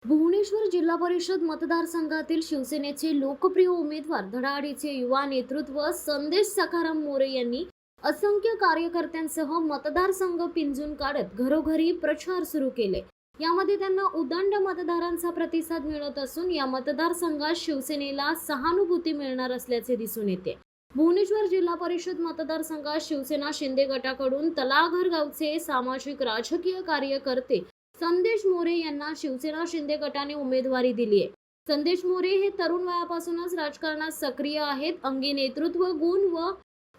भुवनेश्वर जिल्हा परिषद मतदारसंघातील शिवसेनेचे लोकप्रिय उमेदवार धडाडीचे युवा नेतृत्व संदेश सखाराम मोरे यांनी असंख्य कार्यकर्त्यांसह मतदारसंघ पिंजून काढत घरोघरी प्रचार सुरू केले। यामध्ये त्यांना उदंड मतदारांचा प्रतिसाद मिळत असून या मतदारसंघात शिवसेनेला सहानुभूती मिळणार असल्याचे दिसून येते। भुवनेश्वर जिल्हा परिषद मतदारसंघात शिवसेना शिंदे गटाकडून तलाघर गावचे सामाजिक राजकीय कार्यकर्ते संदेश मोरे यांना शिवसेना शिंदे गटाने उमेदवारी दिली आहे। संदेश मोरे हे तरुण वयापासूनच राजकारणात सक्रिय आहेत। अंगी नेतृत्व गुण व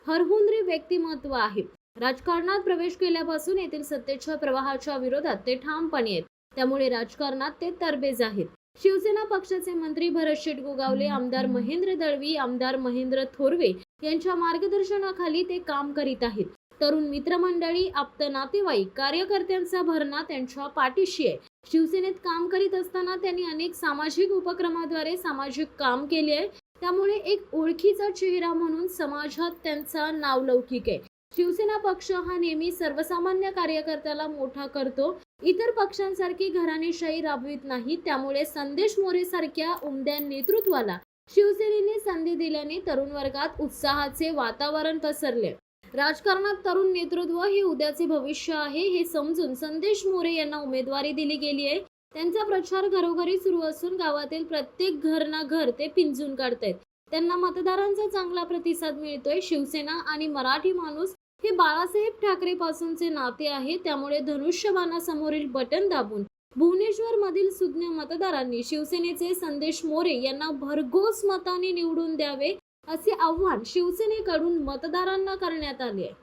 हरहुन्नरी व्यक्तिमत्व आहे। राजकारणात प्रवेश केल्यापासून येथील सत्तेच्या प्रवाहाच्या विरोधात ते ठामपणे आहेत, त्यामुळे राजकारणात ते तरबेज आहेत। शिवसेना पक्षाचे मंत्री भरत गोगावले, आमदार महेंद्र दळवी, आमदार महेंद्र थोरवे यांच्या मार्गदर्शनाखाली ते काम करीत आहेत। तरुण मित्रमंडळी, आप्त नातेवाईक, कार्यकर्त्यांचा भरणा त्यांच्या पाठीशी आहे। शिवसेनेत काम करीत असताना त्यांनी अनेक सामाजिक उपक्रमाद्वारे सामाजिक काम केले आहे, त्यामुळे एक ओळखीचा चेहरा म्हणून समाजात त्यांचा नावलौकिक आहे। शिवसेना पक्ष हा नेहमी सर्वसामान्य कार्यकर्त्याला मोठा करतो, इतर पक्षांसारखी घराणेशाही राबवित नाही। त्यामुळे संदेश मोरे सारख्या उमद्या नेतृत्वाला शिवसेनेने संधी दिल्याने तरुण वर्गात उत्साहाचे वातावरण पसरले। राजकारणात तरुण नेतृत्व हे उद्याचे भविष्य आहे हे समजून संदेश मोरे यांना उमेदवारी दिली गेली आहे। त्यांचा प्रचार घरोघरी सुरू असून गावातील प्रत्येक घर ना घर ते पिंजून काढतायत। त्यांना मतदारांचा चांगला प्रतिसाद मिळतोय। शिवसेना आणि मराठी माणूस हे बाळासाहेब ठाकरे पासूनचे नाते आहे, त्यामुळे धनुष्यबाणासमोरील बटन दाबून भुवनेश्वर मधील सुज्ञ मतदारांनी शिवसेनेचे संदेश मोरे यांना भरघोस मताने निवडून द्यावे असे आव्हान शिवसेनेकडून मतदारांना करण्यात आले आहे।